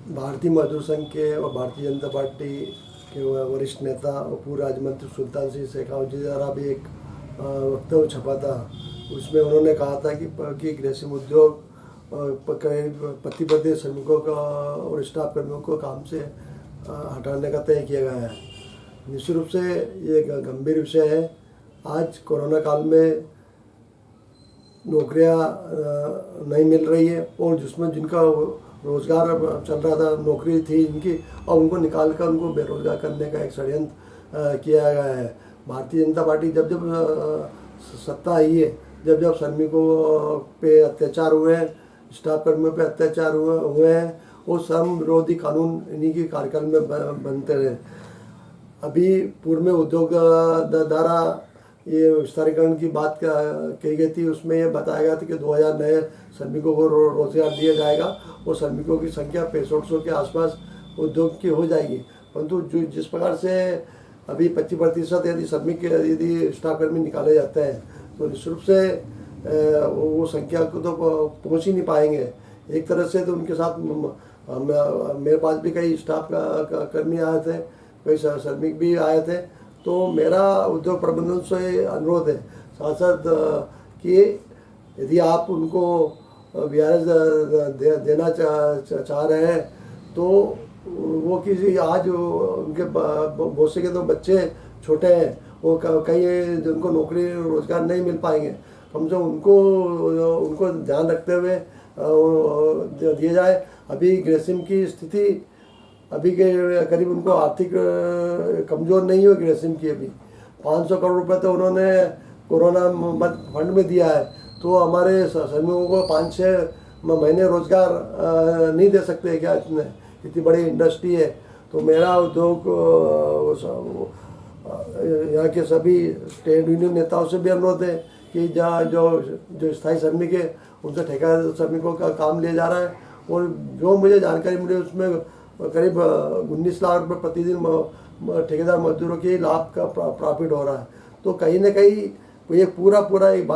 भारतीय मजदूर संघ के और भारतीय जनता पार्टी के वरिष्ठ नेता और पूर्व राज्य मंत्री सुल्तान सिंह शेखावत जी द्वारा भी एक वक्तव्य छपा था। उसमें उन्होंने कहा था कि ग्रेसिम उद्योग करीब 25% श्रमिकों का और स्टाफ कर्मियों को काम से हटाने का तय किया गया है। निश्चित रूप से ये गंभीर विषय है। आज कोरोना काल में नौकरियां नहीं मिल रही है और जिसमें जिनका रोज़गार चल रहा था, नौकरी थी इनकी, और उनको निकाल कर उनको बेरोजगार करने का एक षड्यंत्र किया गया है। भारतीय जनता पार्टी जब सत्ता आई है, जब श्रमिकों पे अत्याचार हुए हैं, स्टाफ कर्मियों पे अत्याचार हुए हैं, और श्रम विरोधी कानून इन्हीं के कार्यकाल में बनते रहे। अभी पूर्व में उद्योग द्वारा ये विस्तारीकरण की बात कही गई थी। उसमें ये बताया गया था कि 2000 नए श्रमिकों को रोजगार दिया जाएगा और श्रमिकों की संख्या 6500 के आसपास उद्योग की हो जाएगी। परंतु जिस प्रकार से अभी 25% यदि श्रमिक यदि स्टाफ कर्मी निकाले जाते हैं तो निश्चित रूप से वो संख्या को तो पहुँच ही नहीं पाएंगे। एक तरह से तो उनके साथ मेरे पास भी कई स्टाफ कर्मी आए थे, कई श्रमिक भी आए थे। तो मेरा उद्योग प्रबंधन से अनुरोध है साथ साथ कि यदि आप उनको VRS देना चाह रहे हैं तो वो किसी आज उनके बहुत से के तो बच्चे छोटे हैं, वो कई जिनको नौकरी रोजगार नहीं मिल पाएंगे। कम से कम उनको ध्यान रखते हुए दिया जाए। अभी ग्रेसिम की स्थिति अभी के करीब उनको आर्थिक कमज़ोर नहीं हो ग्रेसिम की। अभी 500 करोड़ रुपए तो उन्होंने कोरोना फंड में दिया है, तो हमारे श्रमिकों को 5-6 महीने रोजगार नहीं दे सकते क्या? इतनी बड़ी इंडस्ट्री है। तो मेरा उद्योग यहाँ के सभी ट्रेड यूनियन नेताओं से भी अनुरोध है कि जो स्थायी श्रमिक है उनसे ठेकेदार श्रमिकों का काम लिया जा रहा है, और जो मुझे जानकारी मिली उसमें करीब 19 लाख रुपये प्रतिदिन ठेकेदार मजदूरों के लाभ का प्रॉफिट हो रहा है। तो कहीं ना कहीं ये पूरा एक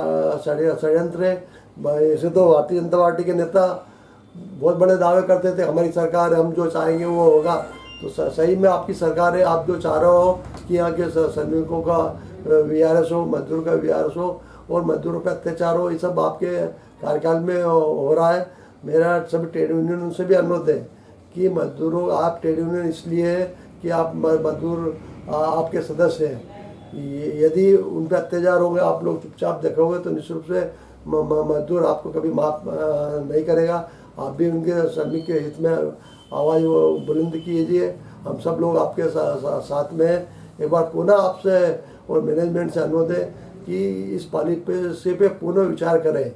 षड्यंत्र है। ऐसे तो भारतीय जनता पार्टी के नेता बहुत बड़े दावे करते थे, हमारी सरकार है, हम जो चाहेंगे वो होगा। तो सही में आपकी सरकार है, आप जो चाह रहे हो कि यहाँ के श्रमिकों का VRS हो, मजदूर का VRS हो और मजदूरों पर अत्याचार हो, ये सब आपके कार्यकाल में हो रहा है। मेरा सभी ट्रेड यूनियन से भी अनुरोध है कि मजदूरों, आप ट्रेड यूनियन इसलिए है कि आप मजदूर आपके सदस्य हैं। यदि उन पर अत्याचार होंगे, आप लोग चुपचाप देखोगे तो निश्चित रूप से मजदूर आपको कभी माफ नहीं करेगा। आप भी उनके श्रमिक के हित में आवाज़ बुलंद कीजिए। हम सब लोग आपके साथ में हैं। एक बार पुनः आपसे और मैनेजमेंट से अनुरोध है कि इस पॉलिसी पे पुनः विचार करें,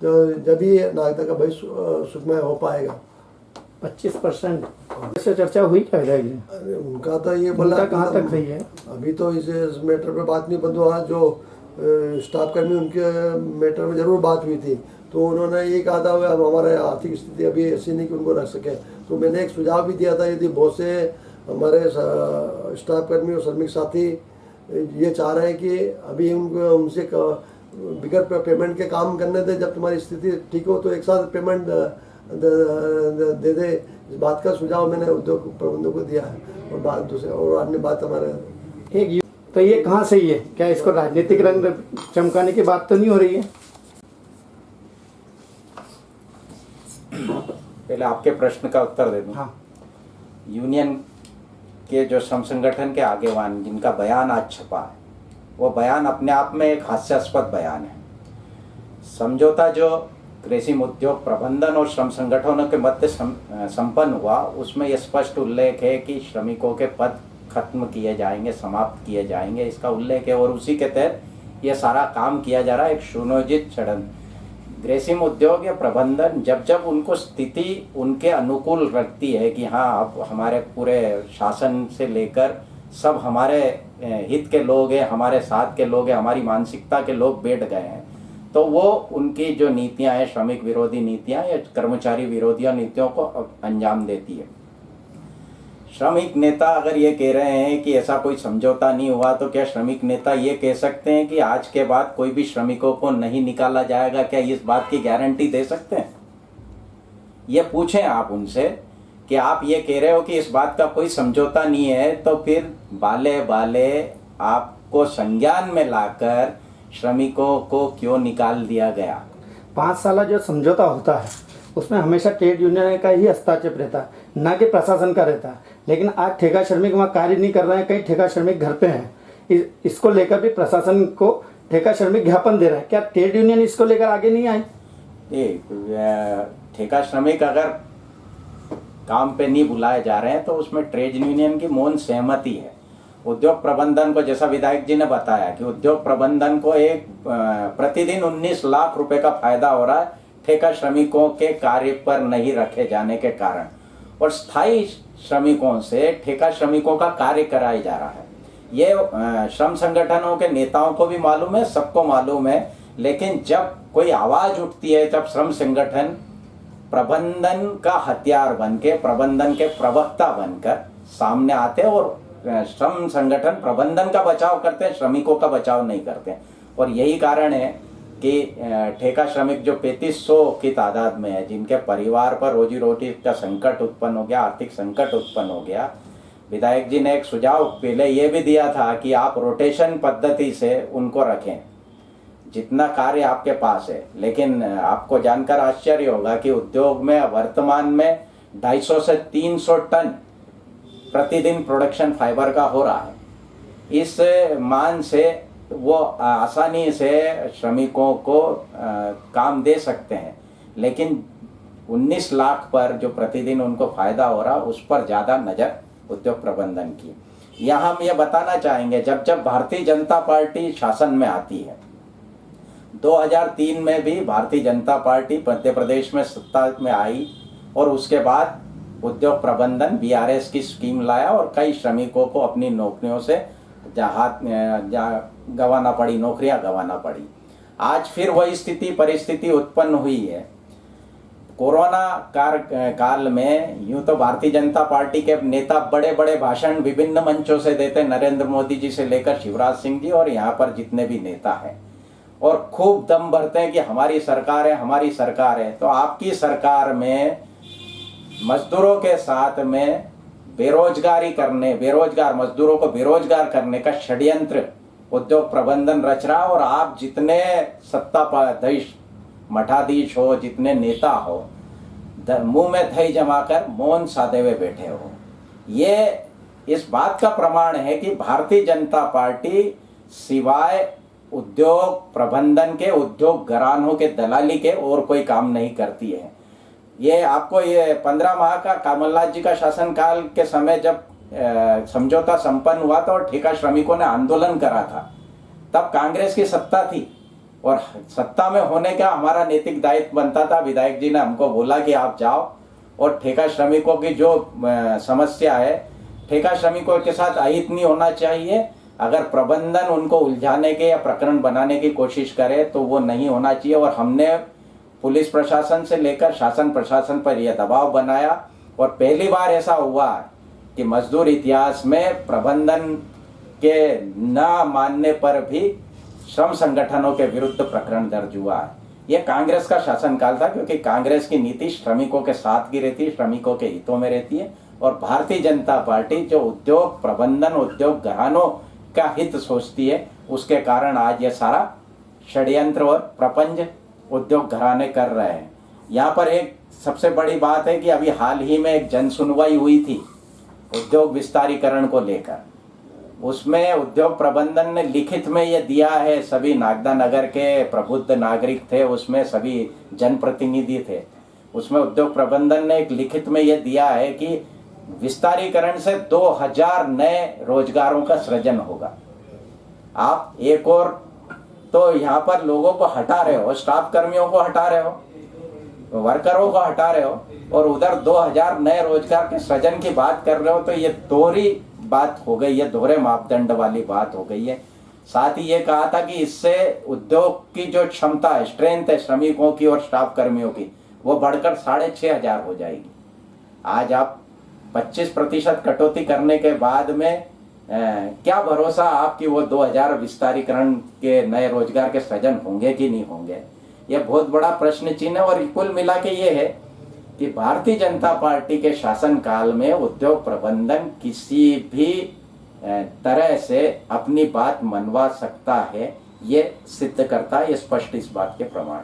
तो जब ही नागरिकता का भविष्य सुखमय हो पाएगा। 25% से चर्चा हुई क्या जाएगी? उनका तो ये बोला कहाँ तक सही है? अभी तो इस मैटर पे बात नहीं बंद हुआ। जो स्टाफ कर्मी उनके मैटर में जरूर बात हुई थी, तो उन्होंने ये कहा था अब हमारे आर्थिक स्थिति अभी ऐसी नहीं कि उनको रख सके। तो मैंने एक सुझाव भी दिया था, यदि बहुत से हमारे स्टाफ कर्मी और श्रमिक साथी ये चाह रहे हैं कि अभी उनसे बिगड़ पेमेंट के काम करने दे, जब तुम्हारी स्थिति ठीक हो तो एक साथ पेमेंट दे दे। इस बात का सुझाव मैंने उद्योग प्रबंधकों को दिया है। और बात दूसरी और अन्य बात हमारे एक तो ये कहाँ सही है? क्या इसको राजनीतिक रंग चमकाने की बात तो नहीं हो रही है? पहले आपके प्रश्न का उत्तर दे दूं। हाँ। यूनियन के जो श्रम संगठन के आगेवान जिनका बयान आज छपा है, वो बयान अपने आप में एक हास्यास्पद बयान है। समझौता जो ग्रेसिम उद्योग प्रबंधन और श्रम संगठनों के मध्य संपन्न हुआ, उसमें यह स्पष्ट उल्लेख है कि श्रमिकों के पद खत्म किए जाएंगे, समाप्त किए जाएंगे, इसका उल्लेख है। और उसी के तहत यह सारा काम किया जा रहा है, एक सुनियोजित षड्यंत्र। ग्रेसिम उद्योग या प्रबंधन जब उनको स्थिति उनके अनुकूल रखती है कि हाँ अब हमारे पूरे शासन से लेकर सब हमारे हित के लोग हैं, हमारे साथ के लोग हैं, हमारी मानसिकता के लोग बैठ गए हैं, तो वो उनकी जो नीतियां हैं, श्रमिक विरोधी नीतियां या कर्मचारी विरोधी नीतियों को अंजाम देती है। श्रमिक नेता अगर ये कह रहे हैं कि ऐसा कोई समझौता नहीं हुआ, तो क्या श्रमिक नेता ये कह सकते हैं कि आज के बाद कोई भी श्रमिकों को नहीं निकाला जाएगा? क्या इस बात की गारंटी दे सकते हैं? ये पूछें आप उनसे कि आप ये कह रहे हो कि इस बात का कोई समझौता नहीं है, तो फिर बाले बाले आपको संज्ञान में लाकर श्रमिकों को क्यों निकाल दिया गया? 5 साल जो समझौता होता है उसमें हमेशा ट्रेड यूनियन का ही हस्तक्षेप रहता है, ना कि प्रशासन का रहता है। लेकिन आज ठेका श्रमिक वहाँ कार्य नहीं कर रहे हैं, कई ठेका श्रमिक घर पे हैं। इसको लेकर भी प्रशासन को ठेका श्रमिक ज्ञापन दे रहे हैं। क्या ट्रेड यूनियन इसको लेकर आगे नहीं आई? ठेका श्रमिक अगर काम पे नहीं बुलाए जा रहे हैं तो उसमें ट्रेड यूनियन की मौन सहमति है। उद्योग प्रबंधन को, जैसा विधायक जी ने बताया कि उद्योग प्रबंधन को एक प्रतिदिन 19 लाख रुपए का फायदा हो रहा है ठेका श्रमिकों के कार्य पर नहीं रखे जाने के कारण, और स्थायी श्रमिकों से ठेका श्रमिकों का कार्य कराया जा रहा है। ये श्रम संगठनों के नेताओं को भी मालूम है, सबको मालूम है। लेकिन जब कोई आवाज उठती है, जब श्रम संगठन प्रबंधन का हथियार बनके, प्रबंधन के प्रवक्ता बनकर सामने आते हैं और श्रम संगठन प्रबंधन का बचाव करते हैं, श्रमिकों का बचाव नहीं करते। और यही कारण है कि ठेका श्रमिक जो 3500 की तादाद में है, जिनके परिवार पर रोजी रोटी का संकट उत्पन्न हो गया, आर्थिक संकट उत्पन्न हो गया, विधायक जी ने एक सुझाव पहले ये भी दिया था कि आप रोटेशन पद्धति से उनको रखें, जितना कार्य आपके पास है। लेकिन आपको जानकर आश्चर्य होगा कि उद्योग में वर्तमान में 250 से 300 टन प्रतिदिन प्रोडक्शन फाइबर का हो रहा है। इस मान से वो आसानी से श्रमिकों को काम दे सकते हैं, लेकिन 19 लाख पर जो प्रतिदिन उनको फायदा हो रहा, उस पर ज़्यादा नज़र उद्योग प्रबंधन की। यहाँ हम ये बताना चाहेंगे, जब जब भारतीय जनता पार्टी शासन में आती है, 2003 में भी भारतीय जनता पार्टी मध्य प्रदेश में सत्ता में आई और उसके बाद उद्योग प्रबंधन BRS की स्कीम लाया और कई श्रमिकों को अपनी नौकरियों से गंवाना पड़ी, नौकरियां गंवाना पड़ी। आज फिर वही स्थिति परिस्थिति उत्पन्न हुई है। कोरोना काल में यूं तो भारतीय जनता पार्टी के नेता बड़े बड़े भाषण विभिन्न मंचों से देते, नरेंद्र मोदी जी से लेकर शिवराज सिंह जी और यहाँ पर जितने भी नेता हैं, और खूब दम भरते हैं कि हमारी सरकार है, हमारी सरकार है। तो आपकी सरकार में मजदूरों के साथ में बेरोजगारी करने, बेरोजगार मजदूरों को बेरोजगार करने का षड्यंत्र उद्योग प्रबंधन रच रहा, और आप जितने सत्ताधीश मठाधीश हो, जितने नेता हो, मुंह में दही जमाकर मौन साधे हुए बैठे हो। ये इस बात का प्रमाण है कि भारतीय जनता पार्टी सिवाय उद्योग प्रबंधन के, उद्योग घरानों के दलाली के और कोई काम नहीं करती है। ये आपको ये 15 माह का कमलनाथ जी का शासनकाल के समय जब समझौता संपन्न हुआ था और ठेका श्रमिकों ने आंदोलन करा था, तब कांग्रेस की सत्ता थी और सत्ता में होने का हमारा नैतिक दायित्व बनता था। विधायक जी ने हमको बोला कि आप जाओ और ठेका श्रमिकों की जो समस्या है, ठेका श्रमिकों के साथ अहित नहीं होना चाहिए। अगर प्रबंधन उनको उलझाने के या प्रकरण बनाने की कोशिश करे तो वो नहीं होना चाहिए। और हमने पुलिस प्रशासन से लेकर शासन प्रशासन पर यह दबाव बनाया और पहली बार ऐसा हुआ कि मजदूर इतिहास में प्रबंधन के न मानने पर भी श्रम संगठनों के विरुद्ध प्रकरण दर्ज हुआ है। यह कांग्रेस का शासनकाल था, क्योंकि कांग्रेस की नीति श्रमिकों के साथ की रहती है, श्रमिकों के हितों में रहती है। और भारतीय जनता पार्टी जो उद्योग प्रबंधन, उद्योग घरानों का हित सोचती है, उसके कारण आज ये सारा षड्यंत्र और प्रपंच उद्योग घराने कर रहे हैं। यहाँ पर एक सबसे बड़ी बात है कि अभी हाल ही में एक जन सुनवाई हुई थी उद्योग विस्तारीकरण को लेकर। उसमें उद्योग प्रबंधन ने लिखित में ये दिया है, सभी नागदा नगर के प्रबुद्ध नागरिक थे, उसमें सभी जनप्रतिनिधि थे। उसमें उद्योग प्रबंधन ने एक लिखित में ये दिया है कि विस्तारीकरण से 2000 नए रोजगारों का सृजन होगा। आप एक और तो यहाँ पर लोगों को हटा रहे हो, स्टाफ कर्मियों को हटा रहे हो, वर्करों को हटा रहे हो, और उधर 2000 नए रोजगार के सृजन की बात कर रहे हो। तो ये दोहरी बात हो गई है, दोहरे मापदंड वाली बात हो गई है। साथ ही ये कहा था कि इससे उद्योग की जो क्षमता है, स्ट्रेंथ है श्रमिकों की और स्टाफ कर्मियों की, वो बढ़कर 6500 हो जाएगी। आज आप 25% कटौती करने के बाद में क्या भरोसा आपकी वो 2000 विस्तारीकरण के नए रोजगार के सृजन होंगे कि नहीं होंगे? ये बहुत बड़ा प्रश्न चिन्ह है। और कुल मिला के ये है कि भारतीय जनता पार्टी के शासनकाल में उद्योग प्रबंधन किसी भी तरह से अपनी बात मनवा सकता है, ये सिद्ध करता है, ये स्पष्ट इस बात के प्रमाण।